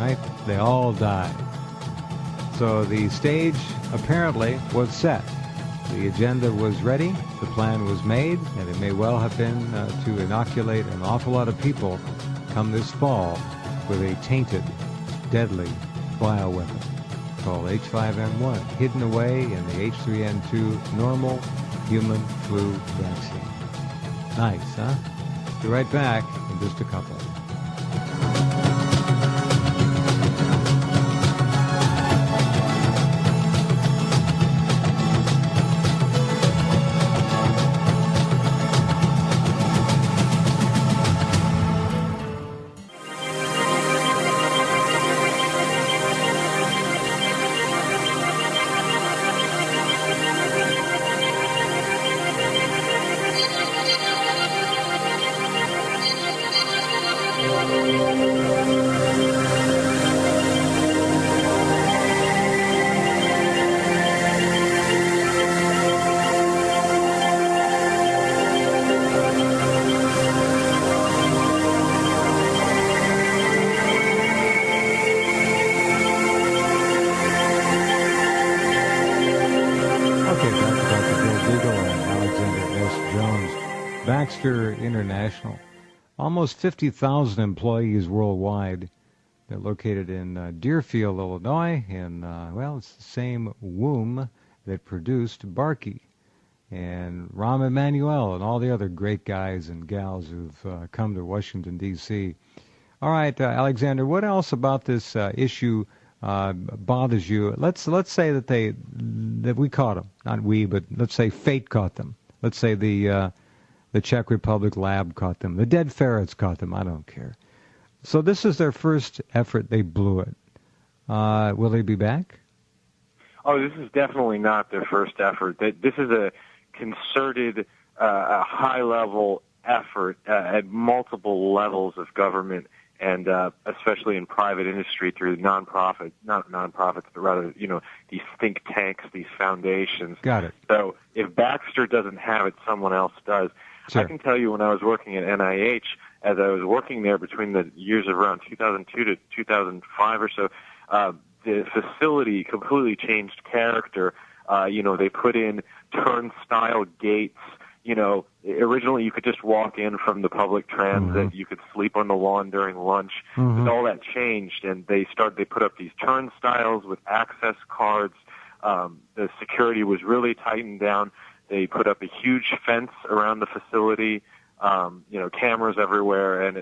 right? They all died. So the stage apparently was set. The agenda was ready, the plan was made, and it may well have been to inoculate an awful lot of people come this fall with a tainted, deadly bioweapon called H5N1, hidden away in the H3N2 normal human flu vaccine. Nice, huh? Be right back in just a couple. Baxter International, almost 50,000 employees worldwide. They're located in Deerfield, Illinois, and, well, it's the same womb that produced Barkey and Rahm Emanuel and all the other great guys and gals who've come to Washington, D.C. All right, Alexander, what else about this issue bothers you? Let's say that we caught them, not we, but let's say fate caught them. Let's say the Czech Republic lab caught them. The dead ferrets caught them. I don't care. So this is their first effort. They blew it. Will they be back? Oh, this is definitely not their first effort. This is a concerted, high-level effort at multiple levels of government and especially in private industry through not nonprofits, but rather, these think tanks, these foundations. Got it. So if Baxter doesn't have it, someone else does. Sure. I can tell you when I was working at NIH, as I was working there between the years of around 2002 to 2005 or so, the facility completely changed character. They put in turnstile gates. Originally you could just walk in from the public transit. Mm-hmm. You could sleep on the lawn during lunch. Mm-hmm. But all that changed, and they put up these turnstiles with access cards. The security was really tightened down. They put up a huge fence around the facility, cameras everywhere, and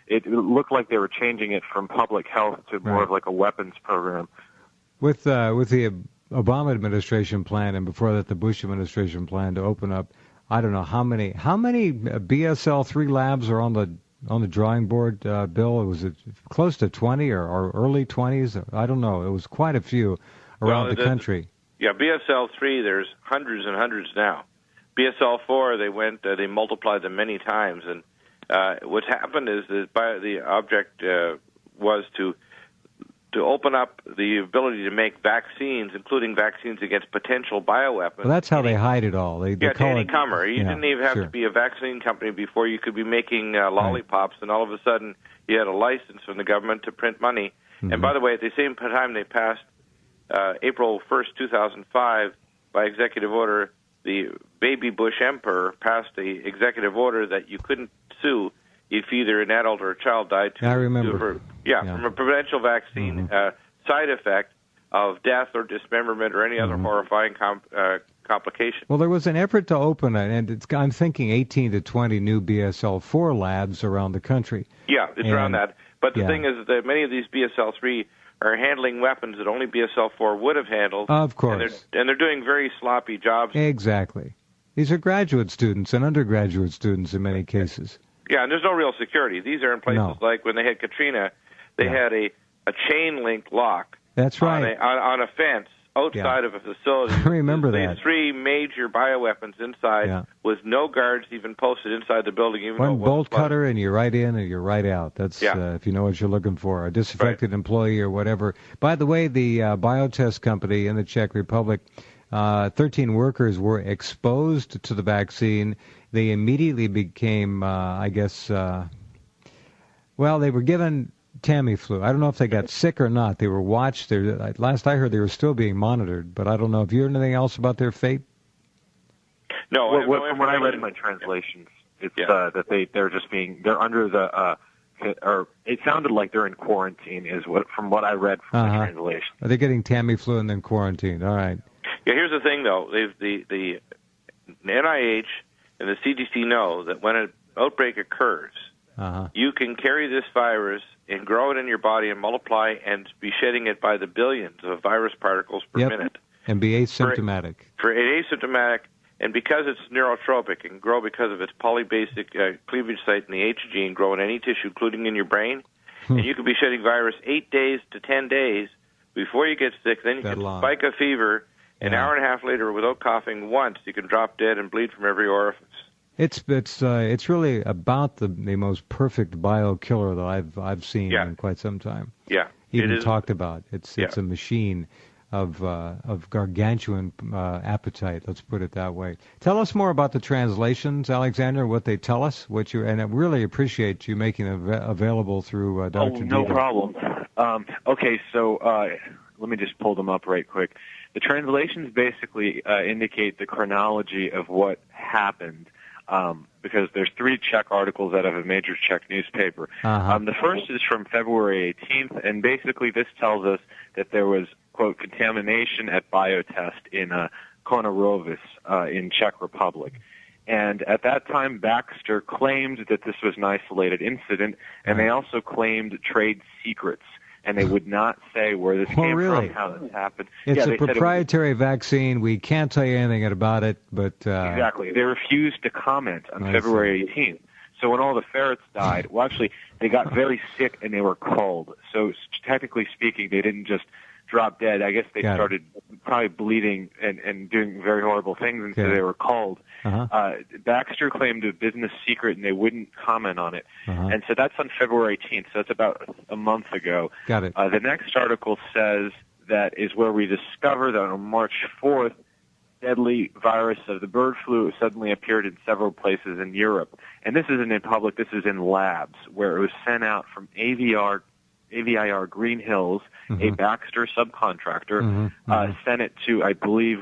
it looked like they were changing it from public health to more of like a weapons program. With the Obama administration plan, and before that the Bush administration plan to open up, I don't know how many BSL-3 labs are on the drawing board, Bill? Was it close to 20 or early 20s? I don't know. It was quite a few around the country. Yeah, BSL-3, there's hundreds and hundreds now. BSL-4, they multiplied them many times, and what's happened is that the object was to open up the ability to make vaccines, including vaccines against potential bioweapons. Well, that's how they hide it all. They to any comer. You didn't even have to be a vaccine company before you could be making lollipops, and all of a sudden you had a license from the government to print money. Mm-hmm. And by the way, at the same time they passed April 1st, 2005, by executive order, the baby Bush emperor passed the executive order that you couldn't sue if either an adult or a child died. I remember. From a providential vaccine side effect of death or dismemberment or any other horrifying complication. Well, there was an effort to open it, and I'm thinking 18 to 20 new BSL-4 labs around the country. Yeah, it's around that. But the thing is that many of these BSL-3 are handling weapons that only BSL-4 would have handled. Of course. And they're doing very sloppy jobs. Exactly. These are graduate students and undergraduate students in many cases. Yeah, and there's no real security. These are in places like when they had Katrina, they had a chain link lock. That's right. On a fence outside of a facility. I remember that. They had 3 major bioweapons inside with no guards even posted inside the building. Even one bolt cutter and you're right in and you're right out. That's if you know what you're looking for, a disaffected employee or whatever. By the way, the biotest company in the Czech Republic, 13 workers were exposed to the vaccine. They immediately became, they were given Tamiflu. I don't know if they got sick or not. They were watched. Last I heard, they were still being monitored, but I don't know. Have you heard anything else about their fate? No. From what I read in my translations, it's that they're under the or it sounded like they're in quarantine. From what I read from the translation. Are they getting Tamiflu and then quarantined? All right. Yeah. Here's the thing, though. The NIH and the CDC know that when an outbreak occurs, you can carry this virus and grow it in your body and multiply and be shedding it by the billions of virus particles per minute. And be asymptomatic. For asymptomatic, and because it's neurotropic, it can grow because of its polybasic cleavage site in the H gene, grow in any tissue, including in your brain. And you could be shedding virus 8 days to 10 days before you get sick. Then you can spike a fever. An hour and a half later, without coughing once, you can drop dead and bleed from every orifice. It's really about the most perfect biokiller that I've seen in quite some time. Yeah, even talked about. It's a machine of gargantuan appetite. Let's put it that way. Tell us more about the translations, Alexander. What they tell us. And I really appreciate you making them available through Dr. Deegan. No problem. Okay, so let me just pull them up right quick. The translations basically indicate the chronology of what happened, because there's 3 Czech articles out of a major Czech newspaper. The first is from February 18th, and basically this tells us that there was, quote, contamination at biotest in Konorovis in Czech Republic. And at that time, Baxter claimed that this was an isolated incident, and they also claimed trade secrets. And they would not say where this came from, how this happened. It's a proprietary vaccine. We can't tell you anything about it, but... Exactly. They refused to comment on February 18th. So when all the ferrets died, well, actually, they got very sick and they were cold. So technically speaking, they didn't just drop dead. I guess they started probably bleeding and doing very horrible things, and so they were cold. Baxter claimed a business secret, and they wouldn't comment on it. And so that's on February 18th, so that's about a month ago. Got it. The next article says that is where we discover that on March 4th, deadly virus of the bird flu suddenly appeared in several places in Europe. And this isn't in public, this is in labs, where it was sent out from AVIR Green Hills, a Baxter subcontractor, sent it to, I believe,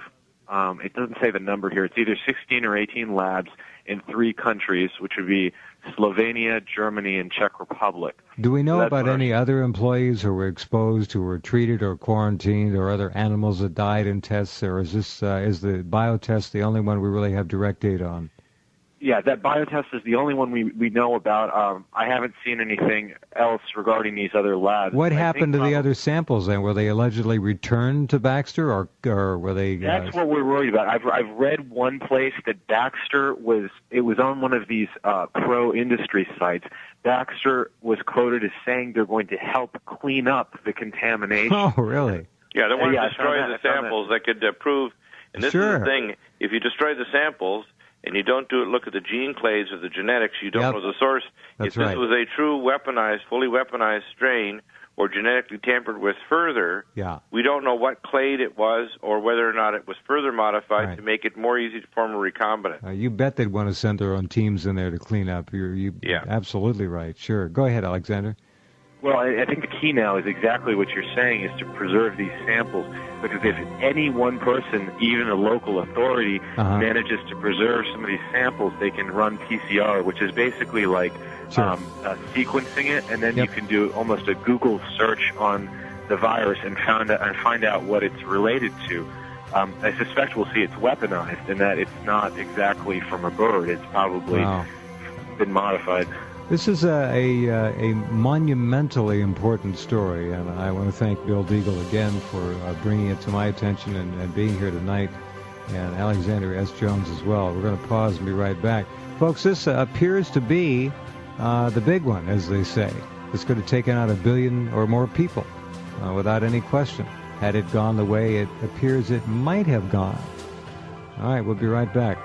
it doesn't say the number here, it's either 16 or 18 labs in 3 countries, which would be Slovenia, Germany, and Czech Republic. Do we know about any other employees who were exposed, who were treated or quarantined, or other animals that died in tests, or is the biotest the only one we really have direct data on? Yeah, that biotest is the only one we know about. I haven't seen anything else regarding these other labs. What happened to the other samples then? Were they allegedly returned to Baxter, or were they... That's what we're worried about. I've read one place that Baxter was on one of these pro-industry sites. Baxter was quoted as saying they're going to help clean up the contamination. Oh, really? Yeah, they want to destroy the samples that could prove... And this is the thing, if you destroy the samples... and you don't look at the gene clades of the genetics, you don't know the source. If this was a true fully weaponized strain, or genetically tampered with further, we don't know what clade it was or whether or not it was further modified to make it more easy to form a recombinant. You bet they'd want to send their own teams in there to clean up. You're absolutely right. Sure. Go ahead, Alexander. Well, I think the key now is exactly what you're saying, is to preserve these samples, because if any one person, even a local authority, manages to preserve some of these samples, they can run PCR, which is basically like sequencing it, and then you can do almost a Google search on the virus and find out what it's related to. I suspect we'll see it's weaponized, and that it's not exactly from a bird. It's probably been modified. This is a monumentally important story, and I want to thank Bill Deagle again for bringing it to my attention and being here tonight, and Alexander S. Jones as well. We're going to pause and be right back. Folks, this appears to be the big one, as they say. It's going to take out 1 billion or more people without any question, had it gone the way it appears it might have gone. All right, we'll be right back.